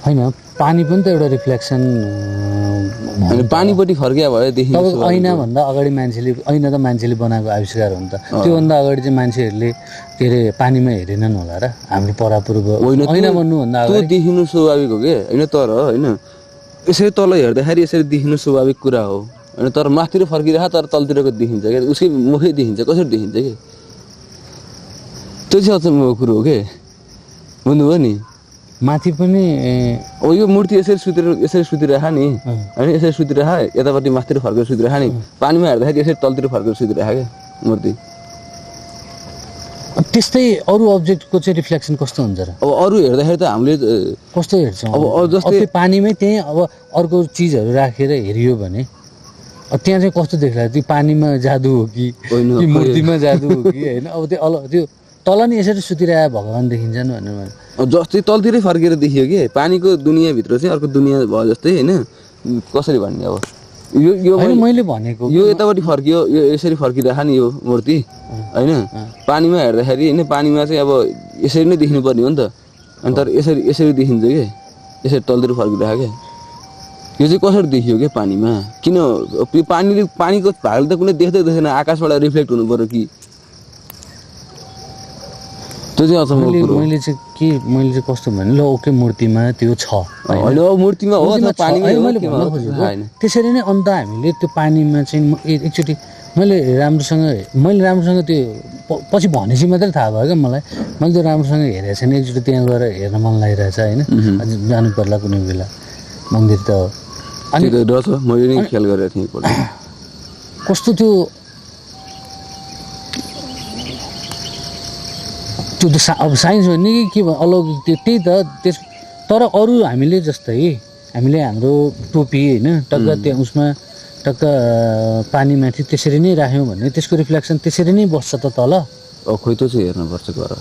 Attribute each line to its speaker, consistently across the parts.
Speaker 1: होइन पानी पनि त एउटा रिफ्लेक्सन
Speaker 2: अनि पानीपट्टि फर्किया भयो देखिन्छ
Speaker 1: तपाईको ऐनाभन्दा अगाडि मान्छेले ऐना त मान्छेले बनाएको आविष्कार हो नि त त्योभन्दा अगाडि चाहिँ मान्छेहरूले के अरे पानीमा हेरेनन् होला र हामीले परापूर्व ऐना बन्नुभन्दा
Speaker 2: त्यो देखिनु स्वाभाविक हो कि होइन तर होइन यसरी तल हेर्दाखेरि यसरी देखिनु स्वाभाविक कुरा हो होइन तर माथितिर फर्किरहेको तर तलतिरको देखिन्छ क्या उसकै मुखै देखिन्छ कसरी देखिन्छ कि त्यो चाहिँ अचम्मको कुरो हो कि बुझ्नुभयो नि
Speaker 1: माथि पनि
Speaker 2: अब यो मूर्ति यसरी सुतिरह नि होइन यसरी सुतिरह यतापट्टि माथितिर फर्केर सुतिरह नि पानीमा हेर्दाखेरि यसरी तलतिर फर्केर सुतिरह क्या मूर्ति
Speaker 1: त्यस्तै अरू अब्जेक्टको चाहिँ रिफ्लेक्सन कस्तो हुन्छ र
Speaker 2: अब अरू हेर्दाखेरि त हामीले
Speaker 1: कस्तो हेर्छौँ
Speaker 2: अब जस्तै
Speaker 1: पानीमै त्यही अब अर्को चिजहरू राखेर हेरियो भने त्यहाँ चाहिँ कस्तो देख्ला त्यो पानीमा जादु हो कि मूर्तिमा जादु हो कि होइन अब त्यो तल नि यसरी सुतिरहेको भगवान् देखिन्छन् भनेर
Speaker 2: जस्तै तलतिरै फर्केर देखियो कि पानीको दुनियाँभित्र चाहिँ अर्को दुनियाँ भयो जस्तै होइन कसरी भन्ने अब यो
Speaker 1: मैले भनेको
Speaker 2: यो यतापट्टि फर्कियो यो यसरी फर्किरहेको नि यो मूर्ति होइन पानीमा हेर्दाखेरि होइन पानीमा चाहिँ अब यसरी नै देखिनुपर्ने हो नि त अनि तर यसरी देखिन्छ कि यसरी तलतिर फर्किरहेको क्या यो चाहिँ कसरी देखियो क्या पानीमा किन पानीको भागले त कुनै देख्दैन आकाशबाट रिफ्लेक्ट हुनु पर्यो कि त्यो चाहिँ अचम्मको कुरो
Speaker 1: मैले चाहिँ कस्तो भने ल ओके मूर्तिमा त्यो छ
Speaker 2: होइन मूर्तिमा हो
Speaker 1: त्यसरी नै अन्त हामीले त्यो पानीमा चाहिँ एकचोटि मैले राम्रोसँग त्यो पछि भनेपछि मात्रै थाहा भयो क्या मलाई मैले त्यो राम्रोसँग हेरेको छैन एकचोटि त्यहाँ गएर हेर्न मन लागिरहेछ होइन अझ जानु पर्ला कुनै बेला मन्दिर त
Speaker 2: अनि मैले नै ख्याल गरेको थिएँ
Speaker 1: कस्तो त्यो त्यो त अब साइन्स हो नि के भयो अलौकिक त्यही त तर अरू हामीले जस्तै हामीले हाम्रो टोपी होइन टक्क त्यहाँ उसमा टक्क पानीमाथि त्यसरी नै राख्यौँ भने त्यसको रिफ्लेक्सन त्यसरी नै बस्छ त तल
Speaker 2: खोइ त चाहिँ हेर्नुपर्छ गएर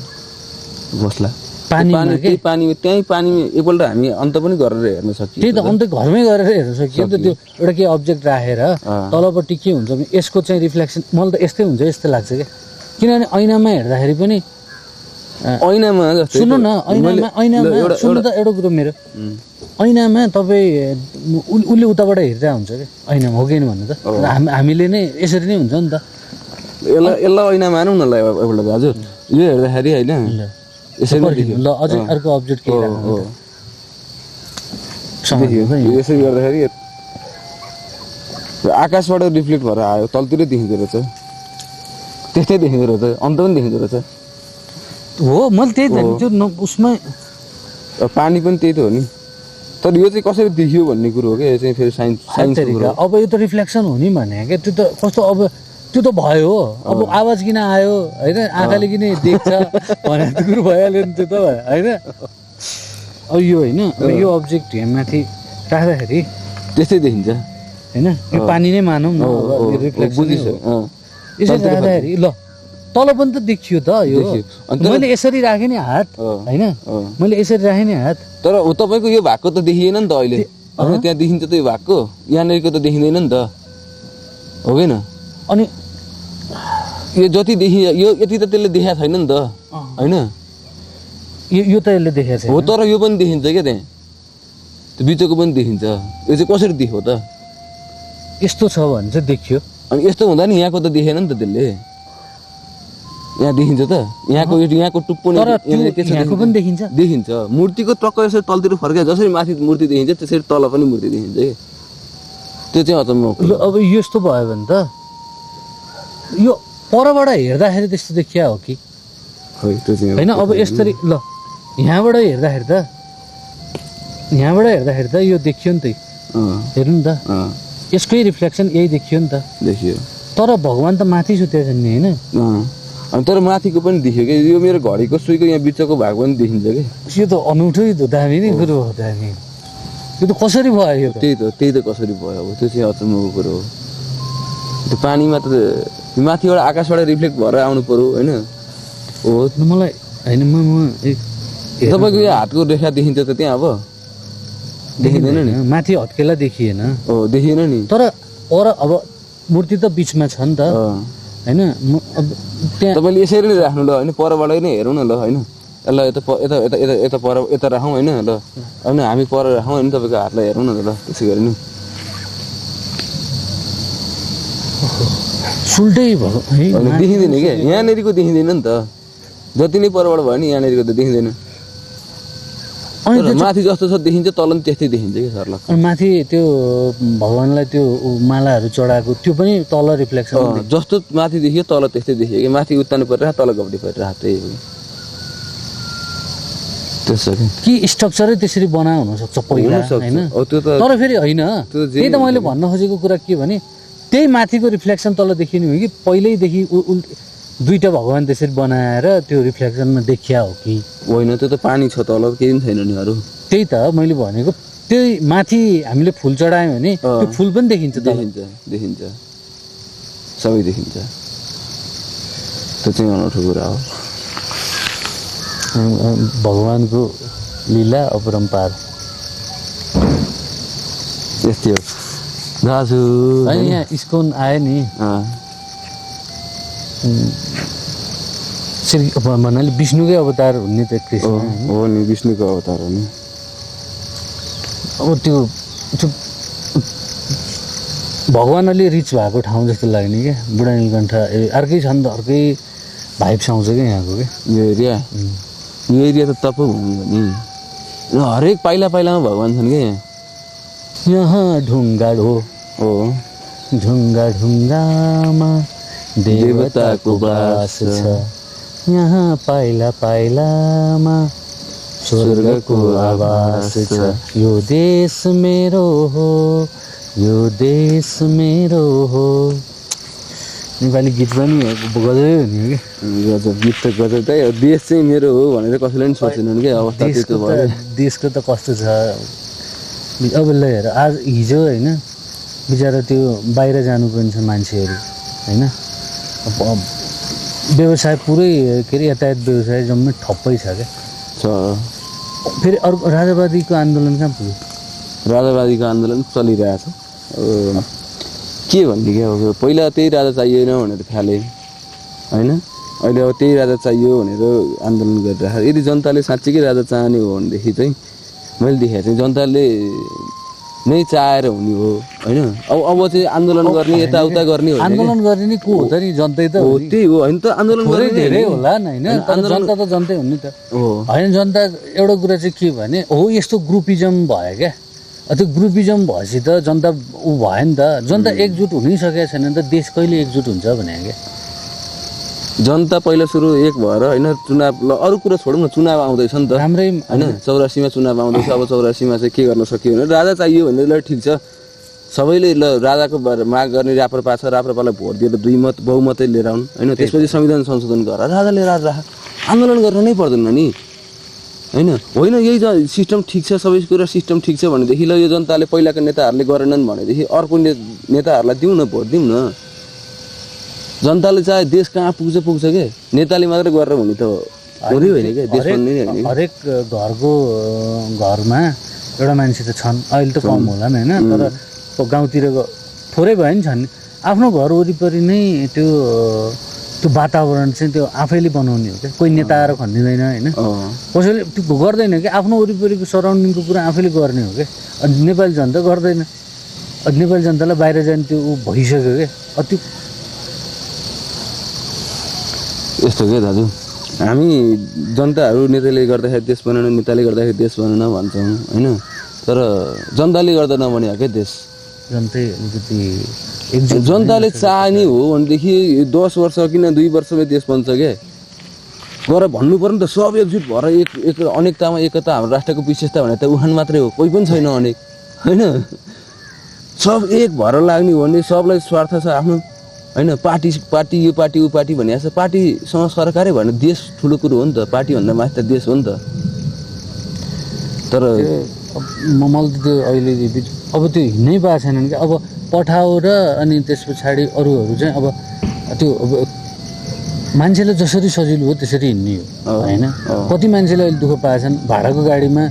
Speaker 2: बस्ला
Speaker 1: पानी
Speaker 2: त्यहीँ पानी एकपल्ट हामी अन्त पनि गरेर हेर्न सकियो
Speaker 1: त्यही त अन्त घरमै गरेर हेर्न सकियो नि त त्यो एउटा के अब्जेक्ट राखेर तलपट्टि के हुन्छ भने यसको चाहिँ रिफ्लेक्सन मलाई त यस्तै हुन्छ जस्तो लाग्छ क्या किनभने ऐनामा हेर्दाखेरि पनि
Speaker 2: ऐनामा
Speaker 1: सुन्नु न ऐनामा सुन्नु त एउटा कुरो मेरो ऐनामा तपाईँ उसले उताबाट हेरिरहेको हुन्छ क्या ऐनामा हो कि भन्नु त हामीले नै यसरी नै हुन्छ नि त
Speaker 2: यसलाई ऐना मानौँ न ल एउटा हजुर यो हेर्दाखेरि होइन यसरी
Speaker 1: ल अझै अर्को अब्जेक्ट के
Speaker 2: यसरी गर्दाखेरि आकाशबाट रिफ्लेक्ट भएर आयो तलतिरै देखिँदो रहेछ त्यस्तै देखिँदो रहेछ अन्त पनि देखिँदो रहेछ
Speaker 1: हो मैले त्यही त त्यो उसमा
Speaker 2: पानी पनि त्यही त हो नि तर यो चाहिँ कसरी देखियो भन्ने कुरो हो क्या यो चाहिँ फेरि साइन्स
Speaker 1: अब यो त रिफ्लेक्सन हो नि भने क्या त्यो त कस्तो अब त्यो त भयो अब आवाज किन आयो होइन आँखाले किन देख्छ भनेर त कुरो भइहाल्यो नि त्यो त होइन अब यो होइन यो अब्जेक्ट यहाँ माथि राख्दाखेरि
Speaker 2: त्यस्तै देखिन्छ
Speaker 1: होइन यो पानी नै मानौँ न रिफ्लेक्सन यसरी राख्दाखेरि ल तल पनि त देखियो त यो मैले यसरी राखेँ नि हात होइन मैले यसरी राखेँ नि हात
Speaker 2: तर तपाईँको यो भागको त देखिएन नि त अहिले त्यहाँ देखिन्छ त यो भागको यहाँनिरको त देखिँदैन नि त हो कि
Speaker 1: अनि
Speaker 2: यो जति देखियो यो यति त त्यसले देखाएको छैन नि त होइन
Speaker 1: यो त यसले देखाएको छ
Speaker 2: हो तर यो पनि देखिन्छ क्या त्यहाँ त्यो बिचको पनि देखिन्छ यो चाहिँ कसरी देख्यो त
Speaker 1: यस्तो छ भने चाहिँ देखियो
Speaker 2: अनि यस्तो हुँदा नि यहाँको त देखेन नि त त्यसले यहाँ देखिन्छ त यहाँको टुप्पो
Speaker 1: पनि
Speaker 2: देखिन्छ मूर्तिको टक्क यसरी तलतिर फर्किया जसरी माथि मूर्ति देखिन्छ त्यसरी तल पनि मूर्ति देखिन्छ कि त्यो चाहिँ अचम्म
Speaker 1: अब यस्तो भयो भने त यो परबाट हेर्दाखेरि त्यस्तो देखिया हो कि होइन अब यसरी ल यहाँबाट हेर्दाखेरि त यो देखियो नि त हेर्नु नि त यसकै रिफ्लेक्सन यही देखियो नि त
Speaker 2: देखियो
Speaker 1: तर भगवान् त माथि सुतेको छन् नि होइन
Speaker 2: अनि तर माथिको पनि देखियो कि यो मेरो घडीको सुईको यहाँ बिचको भाग पनि देखिन्छ कि
Speaker 1: यो त अनौठै दामी नै कुरो हो दामी यो त कसरी भयो
Speaker 2: त्यही त कसरी भयो अब त्यो चाहिँ अचम्मको कुरो हो त्यो पानीमा त माथिबाट आकाशबाट रिफ्लेक्ट भएर आउनु पर्यो होइन हो
Speaker 1: मलाई होइन
Speaker 2: तपाईँको यो हातको रेखा देखिन्छ त त्यहाँ अब देखिँदैन नि
Speaker 1: माथि हत्केला देखिएन
Speaker 2: हो देखिएन नि
Speaker 1: तर अब मूर्ति त बिचमा छ नि त होइन अब
Speaker 2: त्यहाँ तपाईँले यसरी नै राख्नु ल होइन परबाट नै हेरौँ न ल होइन ल यता पर यता राखौँ होइन ल होइन हामी पर राखौँ होइन तपाईँको हातलाई हेरौँ न त ल त्यसै गरी नि
Speaker 1: सुल्टै भयो है
Speaker 2: देखिँदैन क्या यहाँनिरको देखिँदैन नि त जति नै परबाट भयो नि यहाँनिरको त देखिँदैन माथि जस्तो छ देखिन्छ तल पनि त्यस्तै देखिन्छ कि सरलाई
Speaker 1: माथि त्यो भगवान्लाई त्यो मालाहरू चढाएको त्यो पनि तल रिफ्लेक्सन
Speaker 2: जस्तो माथि देखियो तल त्यस्तै देखियो कि माथि उत्तानो परिरहेको तल गब्डी परिरहेको त्यही हो त्यसो
Speaker 1: कि स्ट्रक्चरै त्यसरी बनाए हुनसक्छ पहिला होइन तर फेरि होइन त्यही त मैले भन्न खोजेको कुरा के भने त्यही माथिको रिफ्लेक्सन तल देखिने हो कि पहिल्यैदेखि दुईटा भगवान् त्यसरी बनाएर त्यो रिफ्लेक्सनमा देखिया हो कि
Speaker 2: होइन त्यो त पानी छ तल केही पनि छैन नि अरू
Speaker 1: त्यही त मैले भनेको त्यही माथि हामीले फुल चढायौँ भने त्यो फुल पनि देखिन्छ
Speaker 2: देखिन्छ सबै देखिन्छ त्यो चाहिँ अनौठो कुरा हो
Speaker 1: भगवान्को लीला अपरम्पार
Speaker 2: यस्तै हो दाजु
Speaker 1: यहाँ इस्कोन आयो नि श्री भन्नाले विष्णुकै अवतार हुने त कृष्ण
Speaker 2: हो नि विष्णुको अवतार हो नि
Speaker 1: अब त्यो भगवान् अलि रिच भएको ठाउँ जस्तो लाग्ने क्या बुढा नीलकण्ठ अर्कै छ नि त अर्कै भाइब्स आउँछ क्या यहाँको क्या
Speaker 2: यो एरिया त तपोभूमि हो नि हरेक पाइला पाइलामा भगवान् छन् क्या
Speaker 1: यहाँ ढुङ्गा हो ढुङ्गा ढुङ्गामा देवताको बास छ यहाँ पाइला पाइलामा स्वर्गको आवास छ यो देश मेरो हो यो देश मेरो हो नेपाली गीत पनि गजबै हुने कि
Speaker 2: गजब गीत त गजब त देश चाहिँ मेरो हो भनेर कसैले पनि सोचेनन् क्या अवस्था त्यस्तो भयो
Speaker 1: देशको त कस्तो छ अब ल हेर आज हिजो होइन बिचरा त्यो बाहिर जानुपर्ने छ मान्छेहरू होइन व्यवसाय पुरै के अरे यातायात व्यवसाय जम्मै ठप्पै छ क्या फेरि अर्को राजावादीको आन्दोलन कहाँ पुग्यो
Speaker 2: राजावादीको आन्दोलन चलिरहेछ के भन्ने क्या अब पहिला त्यही राजा चाहिएन भनेर थाले होइन अहिले अब त्यही राजा चाहियो भनेर आन्दोलन गरिरहेको यदि जनताले साँच्चीकै राजा चाहने हो भनेदेखि चाहिँ मैले देखेँ चाहिँ जनताले नै चाहेर हुने हो होइन अब चाहिँ आन्दोलन गर्ने यताउता गर्ने हो
Speaker 1: आन्दोलन गर्ने नि को हो त नि जनतै त
Speaker 2: हो त्यही हो होइन त आन्दोलन गर्ने
Speaker 1: धेरै होला नि होइन जनता त जनतै हो नि त होइन जनता एउटा कुरा चाहिँ के भने हो यस्तो ग्रुपिजम भयो क्या त्यो ग्रुपिजम भएपछि त जनता ऊ भयो नि त जनता एकजुट हुनै सकेको छैन नि त देश कहिले एकजुट हुन्छ भने क्या
Speaker 2: जनता पहिला सुरु एक भएर होइन चुनाव ल अरू कुरा छोडौँ न चुनाव आउँदैछ नि त
Speaker 1: राम्रै
Speaker 2: होइन 84मा चुनाव आउँदैछ अब 84मा चाहिँ के गर्न सकियो भने राजा चाहियो भने ल ठिक छ सबैले ल राजाको माग गर्ने राप्रपा छ राप्रपालाई भोट दिएर दुई मत बहुमतै लिएर आउनु होइन त्यसपछि संविधान संशोधन गरेर राजाले राज राख आन्दोलन गर्न नै पर्दैन नि होइन यही सिस्टम ठिक छ सबै कुरा सिस्टम ठिक छ भनेदेखि ल यो जनताले पहिलाका नेताहरूले गरेनन् भनेदेखि अर्को नेताहरूलाई दिउँ न भोट दिउँ न जनताले चाहे देश कहाँ पुग्छ के नेताले मात्रै गरेर हुने त हुँदै होइन क्या देश बन्ने नै होइन
Speaker 1: हरेक घरमा एउटा मान्छे त छन् अहिले त कम होला नि होइन तर गाउँतिरको थोरै भयो नि छन् आफ्नो घर वरिपरि नै त्यो वातावरण चाहिँ त्यो आफैले बनाउने हो क्या कोही नेता आएर खनिदिँदैन होइन कसैले त्यो गर्दैन कि आफ्नो वरिपरिको सराउन्डिङको कुरा आफैले गर्ने हो क्या अनि नेपाली जनता गर्दैन अनि नेपाली जनतालाई बाहिर जाने त्यो ऊ भइसक्यो क्या त्यो
Speaker 2: यस्तो के दाजु हामी जनताहरू नेताले गर्दाखेरि देश बनेन नेताले गर्दाखेरि देश बनेन भन्छौँ होइन तर जनताले गर्दा नबन्यो क्या देश
Speaker 1: जनतै अलिकति
Speaker 2: जनताले चाहने हो भनेदेखि 10 वर्ष किन 2 वर्षमै देश बन्छ क्या गएर भन्नु पर्यो नि त सब एकजुट भएर एक अनेकतामा एकता हाम्रो राष्ट्रको विशेषता भने त उखान मात्रै हो कोही पनि छैन अनेक होइन सब एक भएर लाग्ने हो भने सबलाई स्वार्थ छ आफ्नो होइन पार्टी यो पार्टी ऊ पार्टी भनिएको छ पार्टीसँग सरकारै भएन देश ठुलो कुरो हो नि त पार्टीभन्दा माथि त देश हो नि त तर
Speaker 1: मैले त्यो अहिले अब त्यो हिँड्नै पाएको छैनन् क्या अब पठाउ र अनि त्यस पछाडि अरूहरू चाहिँ अब त्यो अब मान्छेलाई जसरी सजिलो हो त्यसरी हिँड्ने हो होइन कति मान्छेले अहिले दुःख पाएछन् भाडाको गाडीमा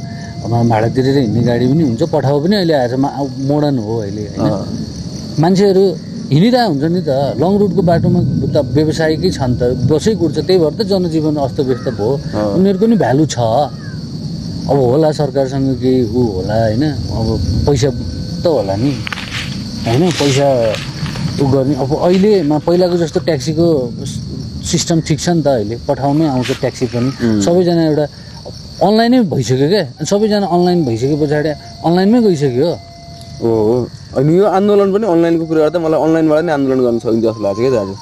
Speaker 1: भाडा तिरेर हिँड्ने गाडी पनि हुन्छ पठाउ पनि अहिले आएछ मोडर्न हो अहिले होइन मान्छेहरू हिँडिरहेको हुन्छ नि त लङ रुटको बाटोमा त व्यवसायिकै छन् त बसै कुर्छ त्यही भएर त जनजीवन अस्तव्यस्त भयो उनीहरूको नि भ्यालु छ अब होला सरकारसँग केही होला होइन अब पैसा त होला नि होइन पैसा गर्ने अब अहिलेमा पहिलाको जस्तो ट्याक्सीको सिस्टम ठिक छ नि त अहिले पठाउनै आउँछ ट्याक्सी पनि सबैजना एउटा अनलाइनै भइसक्यो क्या सबैजना अनलाइन भइसके पछाडि अनलाइनमै गइसक्यो
Speaker 2: हो अनि यो आन्दोलन पनि अनलाइनको कुरा गर्दा मलाई अनलाइनबाट नै आन्दोलन गर्न सकिन्छ जस्तो लाग्छ क्या दाजु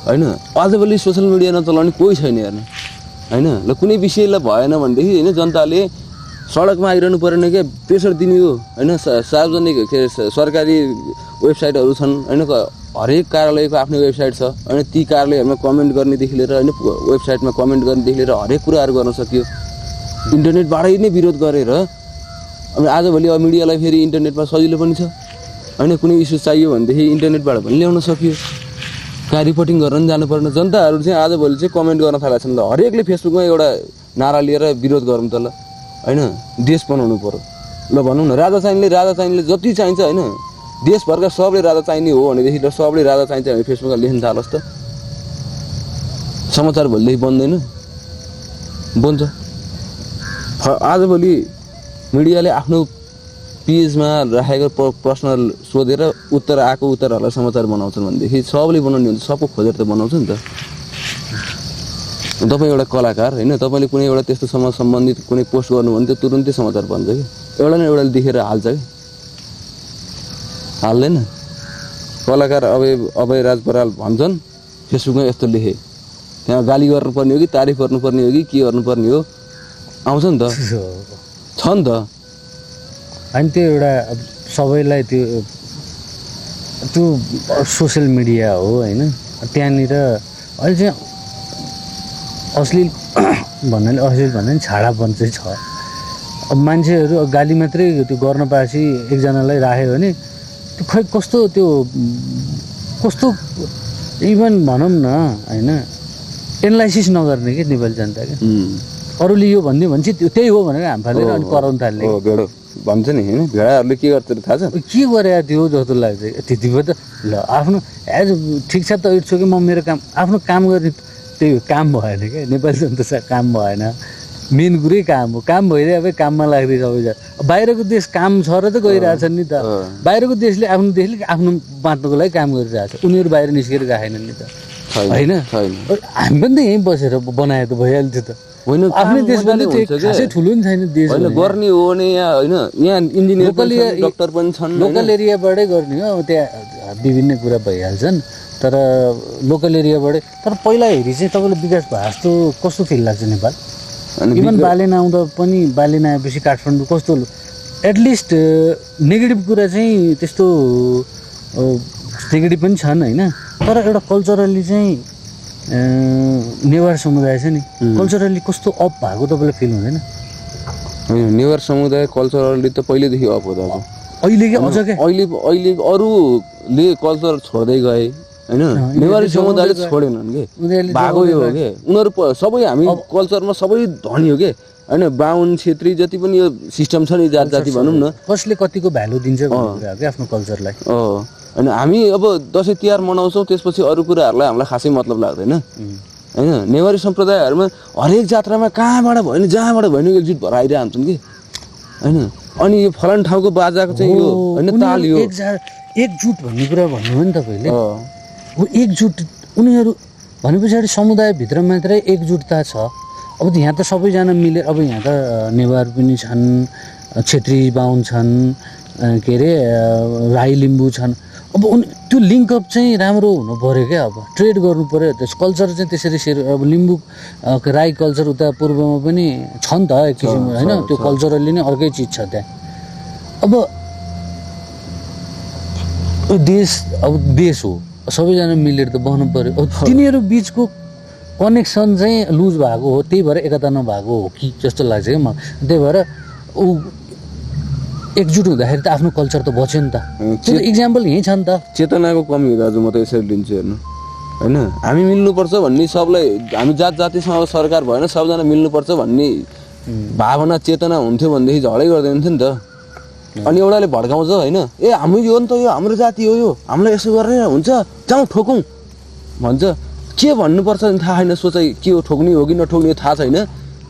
Speaker 2: होइन आजभोलि सोसियल मिडिया नचलाउने कोही छैन हेर्नु होइन ल कुनै विषयलाई भएन भनेदेखि होइन जनताले सडकमा आइरहनु परेन क्या प्रेसर दिने हो होइन सार्वजनिक के सरकारी वेबसाइटहरू छन् होइन हरेक कार्यालयको आफ्नो वेबसाइट छ होइन ती कार्यालयहरूमा कमेन्ट गर्नेदेखि लिएर होइन वेबसाइटमा कमेन्ट गर्नेदेखि लिएर हरेक कुराहरू गर्न सकियो इन्टरनेटबाटै नै विरोध गरेर अनि आजभोलि अब मिडियालाई फेरि इन्टरनेटमा सजिलो पनि छ होइन कुनै इस्यु चाहियो भनेदेखि इन्टरनेटबाट पनि ल्याउन सकियो कहाँ रिपोर्टिङ गर्न पनि जानु पर्ने जनताहरू चाहिँ आजभोलि चाहिँ कमेन्ट गर्न थालेको छन् ल हरेकले फेसबुकमा एउटा नारा लिएर विरोध गरौँ त ल होइन देश बनाउनु पर्यो ल भनौँ न राजा चाहिनेले जति चाहिन्छ होइन देशभरका सबले राजा चाहिने हो भनेदेखि ल सबले राजा चाहिन्छ भने फेसबुकमा लेख्न थालोस् त समाचार भोलिदेखि बन्दैन बन्छ आजभोलि मिडियाले आफ्नो पेजमा राखेको प्रश्न सोधेर आएको उत्तरहरूलाई समाचार बनाउँछन् भनेदेखि सबले बनाउने हुन्छ सबको खोजेर त बनाउँछ नि त तपाईँ एउटा कलाकार होइन तपाईँले कुनै एउटा त्यस्तोसँग सम्बन्धित कुनै पोस्ट गर्नु भने त्यो तुरुन्तै समाचार बन्छ कि एउटा न एउटाले देखेर हाल्छ कि हाल्दैन कलाकार अभय राज बराल भन्छन् फेसबुकमा यस्तो लेखे त्यहाँ गाली गर्नुपर्ने हो कि तारिफ गर्नुपर्ने हो कि के गर्नुपर्ने हो आउँछ नि त छ नि त
Speaker 1: होइन त्यो एउटा सबैलाई त्यो सोसियल मिडिया हो होइन त्यहाँनिर अहिले चाहिँ अश्लील भन्नाले छाडापन चाहिँ छ अब मान्छेहरू गाली मात्रै त्यो गर्न पाएपछि एकजनालाई राख्यो भने त्यो खै कस्तो इभन भनौँ न होइन एनालाइसिस नगर्ने कि नेपाली जनता क्या अरूले यो भन्ने भन्छ त्यही हो भनेर हामी फालेर अनि कराउनु थाल्ने
Speaker 2: भेडो भन्छ नि होइन भेडाहरूले के गर्छ थाहा छ
Speaker 1: के गरे थियो जस्तो लाग्छ त्यति भयो त ल आफ्नो एज ठिक छ त इट्स ओके म मेरो काम आफ्नो काम गर्ने त्यही काम भएन क्या नेपाली जनता काम भएन मेन कुरै काम हो काम भइदियो अब काममा लाग्दै सबैजना बाहिरको देश काम छ र त गइरहेछन् नि त बाहिरको देशले आफ्नो बाँच्नुको लागि काम गरिरहेछ उनीहरू बाहिर निस्केर गएनन् नि त होइन हामी पनि त यहीँ बसेर बनाए त भइहाल्थ्यो त
Speaker 2: होइन
Speaker 1: आफ्नै देश पनि खासै ठुलो नि छैन देश
Speaker 2: होइन गर्ने हो भने यहाँ होइन यहाँ इन्जिनियर डक्टर पनि छन्
Speaker 1: लोकल एरियाबाटै गर्ने हो त्यहाँ विभिन्न कुरा भइहाल्छन् तर लोकल एरियाबाटै तर पहिला हेरी चाहिँ तपाईँलाई विकास भयो जस्तो कस्तो फिल लाग्छ नेपाल इभन बालेन आउँदा पनि बालेन आएपछि काठमाडौँ कस्तो एटलिस्ट नेगेटिभ कुरा चाहिँ त्यस्तो नेगेटिभ पनि छन् होइन तर एउटा कल्चरली चाहिँ नेवार समुदाय छ नि कल्चरली कस्तो अप भएको तपाईँलाई फिल हुँदैन
Speaker 2: नेवार समुदाय कल्चरली त पहिलेदेखि अप हो दाजु
Speaker 1: अहिले के अझ के
Speaker 2: अहिले अरूले कल्चर छोड्दै गए होइन नेवारी समुदायले छोडेनन् कि भएको यो हो कि उनीहरू सबै हामी कल्चरमा सबै धनी हो कि होइन बाहुन छेत्री जति पनि यो सिस्टम छ नि जाति भनौँ न
Speaker 1: कसले कतिको भ्यालु दिन्छ आफ्नो कल्चरलाई
Speaker 2: होइन हामी अब दसैँ तिहार मनाउँछौँ त्यसपछि अरू कुराहरूलाई हामीलाई खासै मतलब लाग्दैन होइन नेवारी सम्प्रदायहरूमा हरेक जात्रामा कहाँबाट भयो नि जहाँबाट भयो नि एकजुट भएर आइरहन्छन् कि होइन अनि यो फलान ठाउँको बाजाको चाहिँ यो होइन ताल यो
Speaker 1: एकजुट भन्ने कुरा भन्नुभयो नि तपाईँले हो एकजुट उनीहरू भने पछाडि समुदायभित्र मात्रै एकजुटता छ अब यहाँ त सबैजना मिलेर अब यहाँ त नेवार पनि छन् छेत्री बाहुन छन् के अरे राई लिम्बू छन् अब त्यो लिङ्कअप चाहिँ राम्रो हुनु पऱ्यो क्या अब ट्रेड गर्नु पऱ्यो त्यस कल्चर चाहिँ त्यसरी अब लिम्बू राई कल्चर उता पूर्वमा पनि छ नि त एक किसिमको होइन त्यो कल्चरली नै अर्कै चिज छ त्यहाँ अब देश हो सबैजना मिलेर त बस्नु पऱ्यो अब तिनीहरू बिचको कनेक्सन चाहिँ लुज भएको हो त्यही भएर एकता नभएको हो कि जस्तो लाग्छ क्या मलाई त्यही भएर ऊ एकजुट हुँदाखेरि त आफ्नो कल्चर त बच्यो नि त त्यो इक्जाम्पल यहीँ छ नि त
Speaker 2: चेतनाको कमी हो दाजु म त यसरी लिन्छु हेर्नु होइन हामी मिल्नुपर्छ भन्ने सबलाई हामी जातिसँग सरकार भएन सबजना मिल्नुपर्छ भन्ने भावना चेतना हुन्थ्यो भनेदेखि झगडै गर्दैन थियो नि त अनि एउटाले भड्काउँछ होइन ए हाम्रो यो हो नि त यो हाम्रो जाति हो यो हामीलाई यसो गरेर हुन्छ जाउँ ठोकौँ भन्छ के भन्नुपर्छ नि थाहा छैन सोचाइ के हो ठोक्ने हो कि नठोक्ने थाहा छैन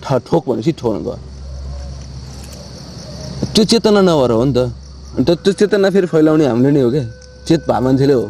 Speaker 2: ठोक भनेपछि ठोक्नु गयो त्यो चेतना नभएर हो नि त अन्त त्यो चेतना फेरि फैलाउने हामीले नै हो क्या चेत भए मान्छेले हो